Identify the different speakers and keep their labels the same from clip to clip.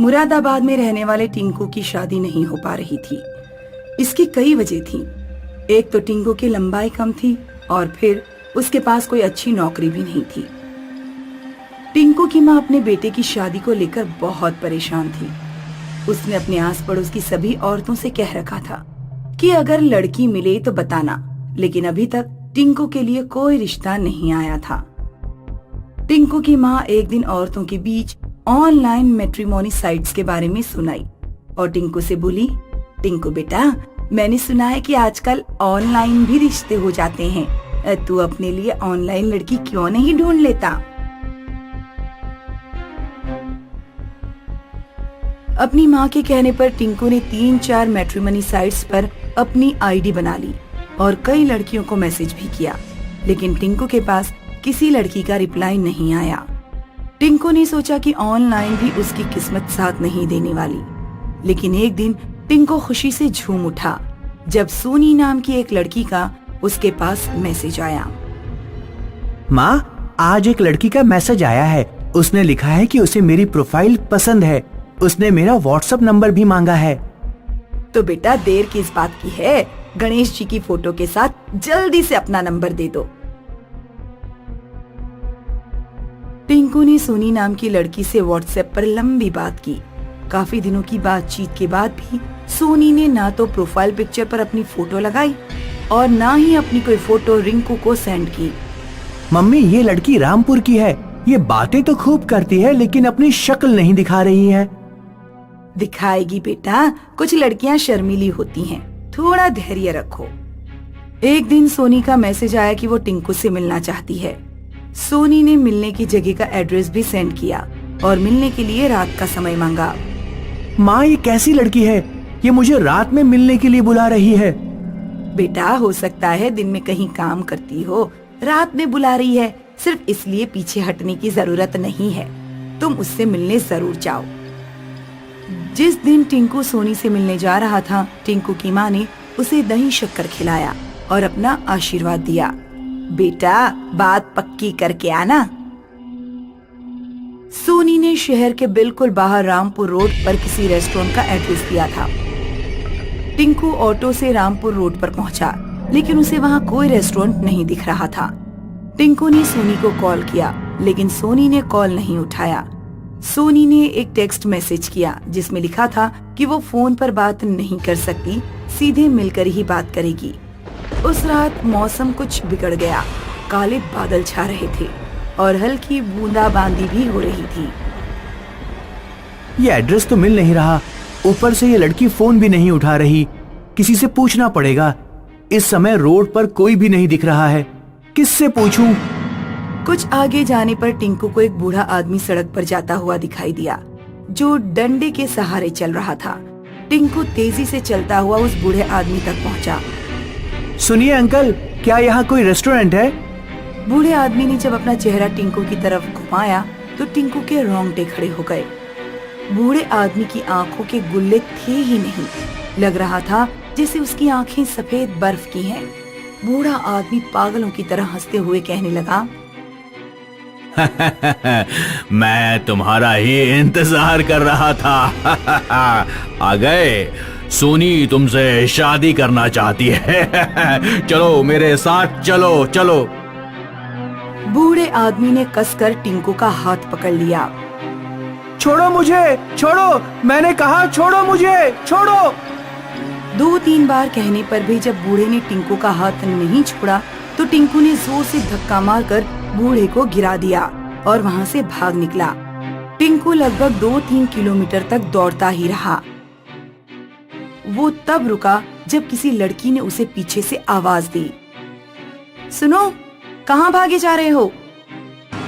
Speaker 1: मुरादाबाद में रहने वाले टिंकू की शादी नहीं हो पा रही थी। इसकी कई वजह थी। एक तो टिंकू की लंबाई कम थी और फिर उसके पास कोई अच्छी नौकरी भी नहीं थी। टिंकू की माँ अपने बेटे की शादी को लेकर बहुत परेशान थी। उसने अपने आस पड़ोस की सभी औरतों से कह रखा था कि अगर लड़की मिले तो बताना, लेकिन अभी तक टिंकू के लिए कोई रिश्ता नहीं आया था। टिंकू की माँ एक दिन औरतों के बीच ऑनलाइन मैट्रिमोनी साइट्स के बारे में सुनाई और टिंकू से बोली, टिंकू बेटा, मैंने सुना है कि आजकल ऑनलाइन भी रिश्ते हो जाते हैं। तू अपने लिए ऑनलाइन लड़की क्यों नहीं ढूंढ लेता? अपनी माँ के कहने पर टिंकू ने 3-4 मैट्रिमोनी साइट्स पर अपनी आईडी बना ली और कई लड़कियों को मैसेज भी किया, लेकिन टिंकू के पास किसी लड़की का रिप्लाई नहीं आया। टिंकू ने सोचा कि ऑनलाइन भी उसकी किस्मत साथ नहीं देने वाली, लेकिन एक दिन टिंकू खुशी से झूम उठा जब सोनी नाम की एक लड़की का उसके पास मैसेज आया।
Speaker 2: माँ, आज एक लड़की का मैसेज आया है। उसने लिखा है कि उसे मेरी प्रोफाइल पसंद है। उसने मेरा व्हाट्सएप नंबर भी मांगा है।
Speaker 1: तो बेटा, देर किस बात की है? गणेश जी की फोटो के साथ जल्दी से अपना नंबर दे दो। टिंकू ने सोनी नाम की लड़की से व्हाट्सएप पर लंबी बात की। काफी दिनों की बातचीत के बाद भी सोनी ने ना तो प्रोफाइल पिक्चर पर अपनी फोटो लगाई और ना ही अपनी कोई फोटो रिंकू को सेंड की।
Speaker 2: मम्मी, ये लड़की रामपुर की है। ये बातें तो खूब करती है, लेकिन अपनी शक्ल नहीं दिखा रही है।
Speaker 1: दिखाएगी बेटा, कुछ लड़कियां शर्मीली होती हैं, थोड़ा धैर्य रखो। एक दिन सोनी का मैसेज आया कि वो टिंकू से मिलना चाहती है। सोनी ने मिलने की जगह का एड्रेस भी सेंड किया और मिलने के लिए रात का समय मांगा।
Speaker 2: माँ, ये कैसी लड़की है? ये मुझे रात में मिलने के लिए बुला रही है।
Speaker 1: बेटा, हो सकता है दिन में कहीं काम करती हो, रात में बुला रही है। सिर्फ इसलिए पीछे हटने की जरूरत नहीं है। तुम उससे मिलने जरूर जाओ। जिस दिन टिंकू सोनी से मिलने जा रहा था, टिंकू की माँ ने उसे दही शक्कर खिलाया और अपना आशीर्वाद दिया। बेटा, बात पक्की करके आना। सोनी ने शहर के बिल्कुल बाहर रामपुर रोड पर किसी रेस्टोरेंट का एड्रेस दिया था। टिंकू ऑटो से रामपुर रोड पर पहुंचा, लेकिन उसे वहां कोई रेस्टोरेंट नहीं दिख रहा था। टिंकू ने सोनी को कॉल किया, लेकिन सोनी ने कॉल नहीं उठाया। सोनी ने एक टेक्स्ट मैसेज किया जिसमें लिखा था कि वो फोन पर बात नहीं कर सकती, सीधे मिलकर ही बात करेगी। उस रात मौसम कुछ बिगड़ गया। काले बादल छा रहे थे और हल्की बूंदाबांदी भी हो रही थी।
Speaker 2: ये एड्रेस तो मिल नहीं रहा, ऊपर से ये लड़की फोन भी नहीं उठा रही। किसी से पूछना पड़ेगा। इस समय रोड पर कोई भी नहीं दिख रहा है। किससे पूछूं?
Speaker 1: कुछ आगे जाने पर टिंकू को एक बूढ़ा आदमी सड़क पर जाता हुआ दिखाई दिया, जो डंडे के सहारे चल रहा था। टिंकू तेजी से चलता हुआ उस बूढ़े आदमी तक पहुंचा।
Speaker 2: सुनिए अंकल, क्या यहाँ कोई रेस्टोरेंट है?
Speaker 1: बूढ़े आदमी ने जब अपना चेहरा टिंकू की तरफ घुमाया तो टिंकू के रोंगटे खड़े हो गए। बूढ़े आदमी की आंखों के गुल्ले थे ही नहीं। लग रहा था जैसे उसकी आंखें सफेद बर्फ की हैं। बूढ़ा आदमी पागलों की तरह हंसते हुए कहने लगा,
Speaker 3: मैं तुम्हारा ही इंतजार कर रहा था। आ गए। सोनी तुमसे शादी करना चाहती है। चलो मेरे साथ, चलो चलो।
Speaker 1: बूढ़े आदमी ने कसकर टिंकू का हाथ पकड़ लिया।
Speaker 2: छोड़ो मुझे, छोड़ो, मैंने कहा छोड़ो मुझे, छोड़ो।
Speaker 1: 2-3 बार कहने पर भी जब बूढ़े ने टिंकू का हाथ नहीं छोड़ा तो टिंकू ने जोर से धक्का मारकर बूढ़े को गिरा दिया और वहाँ से भाग निकला। टिंकू लगभग 2-3 किलोमीटर तक दौड़ता ही रहा। वो तब रुका जब किसी लड़की ने उसे पीछे से आवाज दी, सुनो, कहाँ भागे जा रहे हो?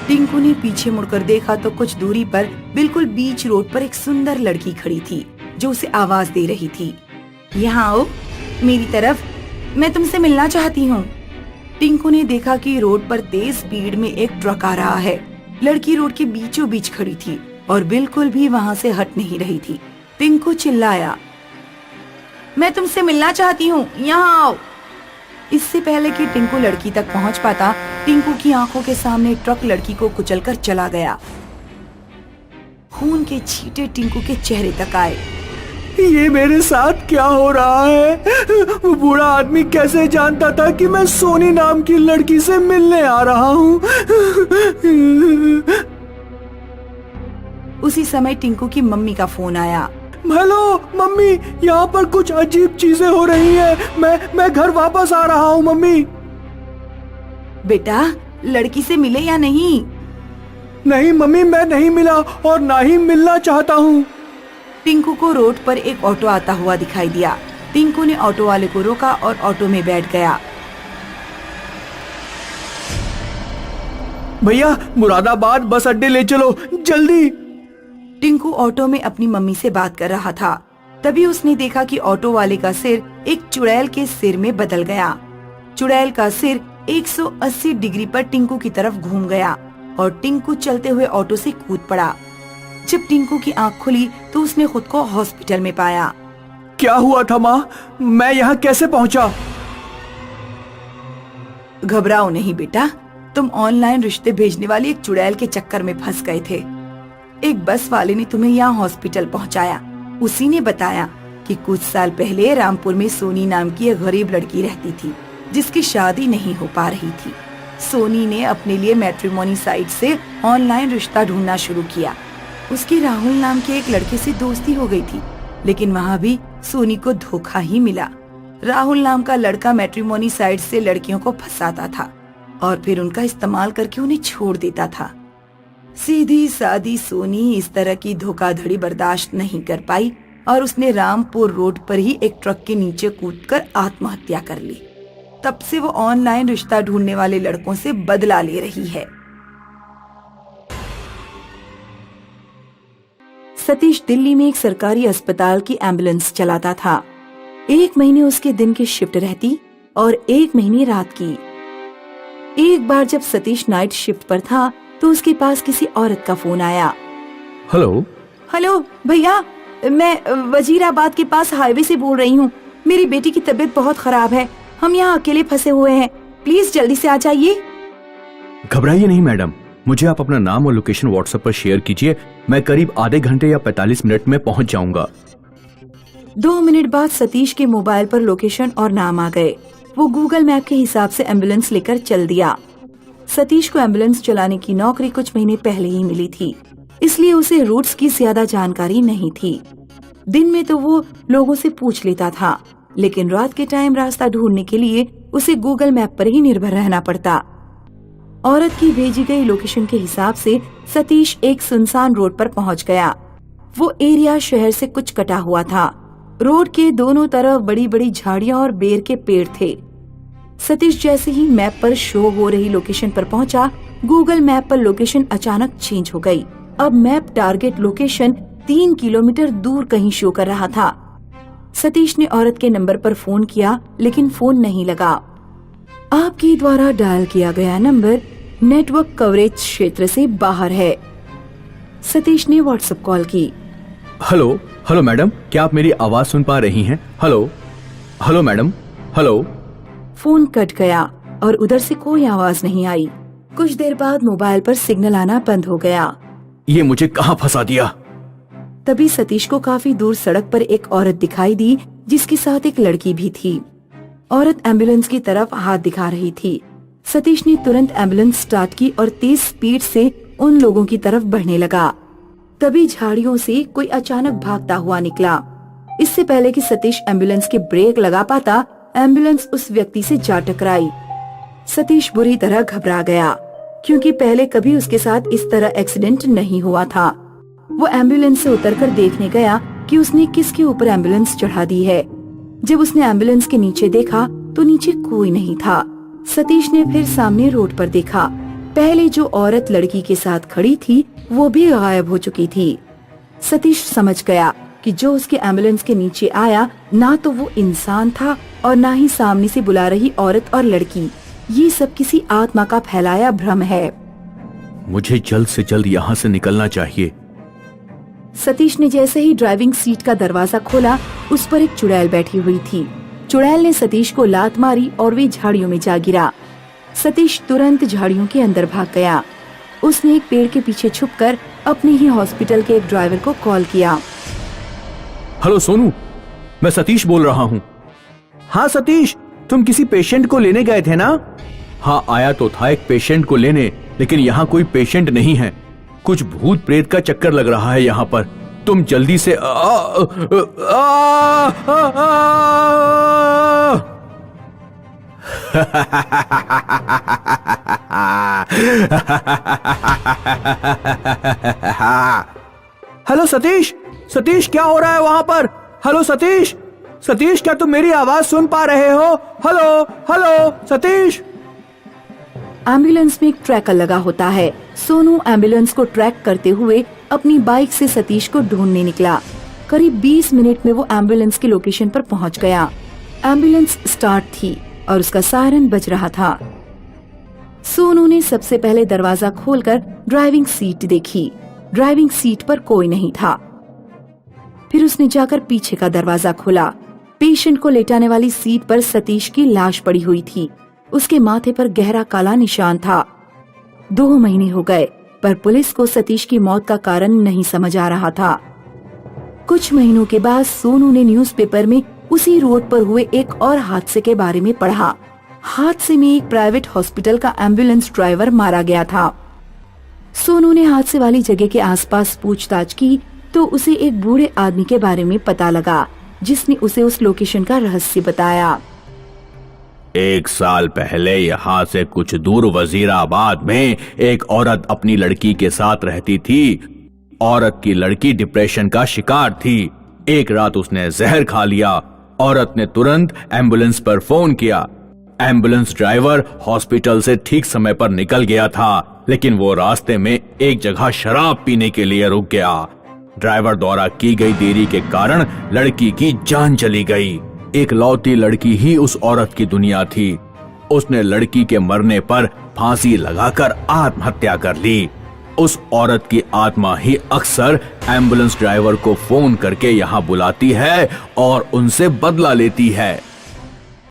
Speaker 1: टिंकू ने पीछे मुड़कर देखा तो कुछ दूरी पर बिल्कुल बीच रोड पर एक सुंदर लड़की खड़ी थी जो उसे आवाज दे रही थी, यहाँ आओ मेरी तरफ, मैं तुमसे मिलना चाहती हूँ। टिंकू ने देखा कि रोड पर तेज स्पीड में एक ट्रक आ रहा है। लड़की रोड के बीचों बीच खड़ी थी और बिल्कुल भी वहाँ से हट नहीं रही थी। टिंकू चिल्लाया, मैं तुमसे मिलना चाहती हूँ, यहाँ आओ। इससे पहले कि टिंकू लड़की तक पहुँच पाता, टिंकू की आंखों के सामने ट्रक लड़की को कुचलकर चला गया। खून के छींटे टिंकू के चेहरे तक आए।
Speaker 2: ये मेरे साथ क्या हो रहा है? वो बूढ़ा आदमी कैसे जानता था कि मैं सोनी नाम की लड़की से मिलने आ रहा हूँ?
Speaker 1: उसी समय टिंकू की मम्मी का फोन आया।
Speaker 2: हेलो मम्मी, यहाँ पर कुछ अजीब चीजें हो रही हैं। मैं घर वापस आ रहा हूँ मम्मी।
Speaker 1: बेटा, लड़की से मिले या नहीं?
Speaker 2: नहीं मम्मी, मैं नहीं मिला और ना ही मिलना चाहता हूँ।
Speaker 1: टिंकू को रोड पर एक ऑटो आता हुआ दिखाई दिया। टिंकू ने ऑटो वाले को रोका और ऑटो में बैठ गया।
Speaker 2: भैया, मुरादाबाद बस अड्डे ले चलो जल्दी।
Speaker 1: टिंकू ऑटो में अपनी मम्मी से बात कर रहा था। तभी उसने देखा कि ऑटो वाले का सिर एक चुड़ैल के सिर में बदल गया। चुड़ैल का सिर 180 डिग्री पर टिंकू की तरफ घूम गया और टिंकू चलते हुए ऑटो से कूद पड़ा। जब टिंकू की आंख खुली तो उसने खुद को हॉस्पिटल में पाया।
Speaker 2: क्या हुआ था माँ? मैं यहाँ कैसे पहुँचा?
Speaker 1: घबराओ नहीं बेटा, तुम ऑनलाइन रिश्ते भेजने वाली एक चुड़ैल के चक्कर में फंस गए थे। एक बस वाले ने तुम्हें यहाँ हॉस्पिटल पहुँचाया। उसी ने बताया कि कुछ साल पहले रामपुर में सोनी नाम की एक गरीब लड़की रहती थी जिसकी शादी नहीं हो पा रही थी। सोनी ने अपने लिए मैट्रिमोनी साइट से ऑनलाइन रिश्ता ढूंढना शुरू किया। उसकी राहुल नाम के एक लड़के से दोस्ती हो गई थी, लेकिन वहाँ भी सोनी को धोखा ही मिला। राहुल नाम का लड़का मैट्रिमोनी साइट से लड़कियों को फंसाता था और फिर उनका इस्तेमाल करके उन्हें छोड़ देता था। सीधी सादी सोनी इस तरह की धोखाधड़ी बर्दाश्त नहीं कर पाई और उसने रामपुर रोड पर ही एक ट्रक के नीचे कूदकर आत्महत्या कर ली। तब से वो ऑनलाइन रिश्ता ढूंढने वाले लड़कों से बदला ले रही है। सतीश दिल्ली में एक सरकारी अस्पताल की एम्बुलेंस चलाता था। 1 महीने उसके दिन की शिफ्ट रहती और 1 महीने रात की। एक बार जब सतीश नाइट शिफ्ट पर था तो उसके पास किसी औरत का फोन आया। हेलो भैया, मैं वजीराबाद के पास हाईवे से बोल रही हूँ। मेरी बेटी की तबीयत बहुत खराब है। हम यहाँ अकेले फंसे हुए हैं। प्लीज जल्दी से आ जाइए।
Speaker 3: घबराइए नहीं मैडम, मुझे आप अपना नाम और लोकेशन व्हाट्सएप पर शेयर कीजिए। मैं करीब आधे घंटे या 45 मिनट में पहुँच जाऊंगा।
Speaker 1: 2 मिनट बाद सतीश के मोबाइल पर लोकेशन और नाम आ गए। वो गूगल मैप के हिसाब से एम्बुलेंस लेकर चल दिया। सतीश को एम्बुलेंस चलाने की नौकरी कुछ महीने पहले ही मिली थी, इसलिए उसे रूट्स की ज्यादा जानकारी नहीं थी। दिन में तो वो लोगों से पूछ लेता था, लेकिन रात के टाइम रास्ता ढूंढने के लिए उसे गूगल मैप पर ही निर्भर रहना पड़ता। औरत की भेजी गई लोकेशन के हिसाब से सतीश एक सुनसान रोड पर पहुंच गया। वो एरिया शहर से कुछ कटा हुआ था। रोड के दोनों तरफ बड़ी बड़ी झाड़ियां और बेर के पेड़ थे। सतीश जैसे ही मैप पर शो हो रही लोकेशन पर पहुंचा, गूगल मैप पर लोकेशन अचानक चेंज हो गई। अब मैप टारगेट लोकेशन 3 किलोमीटर दूर कहीं शो कर रहा था। सतीश ने औरत के नंबर पर फोन किया, लेकिन फोन नहीं लगा। आपके द्वारा डायल किया गया नंबर नेटवर्क कवरेज क्षेत्र से बाहर है। सतीश ने व्हाट्सएप कॉल की।
Speaker 3: हेलो मैडम, क्या आप मेरी आवाज सुन पा रही हैं? Hello madam, hello.
Speaker 1: Phone cut गया और उधर से कोई आवाज नहीं आई। कुछ देर बाद मोबाइल पर सिग्नल आना बंद हो गया।
Speaker 3: ये मुझे कहाँ फंसा दिया?
Speaker 1: तभी सतीश को काफी दूर सड़क पर एक औरत दिखाई दी, जिसके साथ एक लड़की भी थी। औरत एम्बुलेंस की तरफ हाथ दिखा रही थी। सतीश ने तुरंत एम्बुलेंस स्टार्ट की और तेज स्पीड से उन लोगों की तरफ बढ़ने लगा। तभी झाड़ियों से कोई अचानक भागता हुआ निकला। इससे पहले कि सतीश एम्बुलेंस के ब्रेक लगा पाता, एम्बुलेंस उस व्यक्ति से जा टकराई। सतीश बुरी तरह घबरा गया, क्योंकि पहले कभी उसके साथ इस तरह एक्सीडेंट नहीं हुआ था। वो एम्बुलेंस से उतरकर देखने गया कि उसने किसके ऊपर एम्बुलेंस चढ़ा दी है। जब उसने एम्बुलेंस के नीचे देखा तो नीचे कोई नहीं था। सतीश ने फिर सामने रोड पर देखा। पहले जो औरत लड़की के साथ खड़ी थी वो भी गायब हो चुकी थी। सतीश समझ गया कि जो उसके एम्बुलेंस के नीचे आया ना तो वो इंसान था और ना ही सामने से बुला रही औरत और लड़की। ये सब किसी आत्मा का फैलाया भ्रम है।
Speaker 3: मुझे जल्द से जल्द यहाँ से निकलना चाहिए।
Speaker 1: सतीश ने जैसे ही ड्राइविंग सीट का दरवाजा खोला, उस पर एक चुड़ैल बैठी हुई थी। चुड़ैल ने सतीश को लात मारी और वे झाड़ियों में जा गिरा। सतीश तुरंत झाड़ियों के अंदर भाग गया। उसने एक पेड़ के पीछे छुपकर अपने ही हॉस्पिटल के एक ड्राइवर को कॉल किया।
Speaker 3: हेलो सोनू, मैं सतीश बोल रहा हूँ।
Speaker 2: हाँ सतीश, तुम किसी पेशेंट को लेने गए थे ना?
Speaker 3: हाँ, आया तो था एक पेशेंट को लेने, लेकिन यहाँ कोई पेशेंट नहीं है। कुछ भूत प्रेत का चक्कर लग रहा है यहाँ पर। तुम जल्दी से
Speaker 2: हेलो सतीश, सतीश क्या हो रहा है वहां पर? हेलो सतीश, सतीश क्या तुम मेरी आवाज सुन पा रहे हो? Hello hello Satish.
Speaker 1: एम्बुलेंस में एक ट्रैकर लगा होता है। सोनू एम्बुलेंस को ट्रैक करते हुए अपनी बाइक से सतीश को ढूंढने निकला। करीब 20 मिनट में वो एम्बुलेंस की लोकेशन पर पहुंच गया। एम्बुलेंस स्टार्ट थी और उसका सायरन बज रहा था। सोनू ने सबसे पहले दरवाजा खोलकर ड्राइविंग सीट देखी। ड्राइविंग सीट पर कोई नहीं था। फिर उसने जाकर पीछे का दरवाजा खोला। पेशेंट को लेटाने वाली सीट पर सतीश की लाश पड़ी हुई थी। उसके माथे पर गहरा काला निशान था। 2 महीने हो गए, पर पुलिस को सतीश की मौत का कारण नहीं समझ आ रहा था। कुछ महीनों के बाद सोनू ने न्यूज़पेपर में उसी रोड पर हुए एक और हादसे के बारे में पढ़ा। हादसे में एक प्राइवेट हॉस्पिटल का एम्बुलेंस ड्राइवर मारा गया था। सोनू ने हादसे वाली जगह के आसपास पूछताछ की तो उसे एक बूढ़े आदमी के बारे में पता लगा, जिसने उसे उस लोकेशन का रहस्य बताया।
Speaker 3: 1 साल पहले यहाँ से कुछ दूर वजीराबाद में एक औरत अपनी लड़की के साथ रहती थी। औरत की लड़की डिप्रेशन का शिकार थी। एक रात उसने जहर खा लिया। औरत ने तुरंत एम्बुलेंस पर फोन किया। एम्बुलेंस ड्राइवर हॉस्पिटल से ठीक समय पर निकल गया था, लेकिन वो रास्ते में एक जगह शराब पीने के लिए रुक गया। ड्राइवर द्वारा की गई देरी के कारण लड़की की जान चली गई। एक लौती लड़की ही उस औरत की दुनिया थी। उसने लड़की के मरने पर फांसी लगाकर आत्महत्या कर ली। उस औरत की आत्मा ही अक्सर एम्बुलेंस ड्राइवर को फोन करके यहाँ बुलाती है और उनसे बदला लेती है।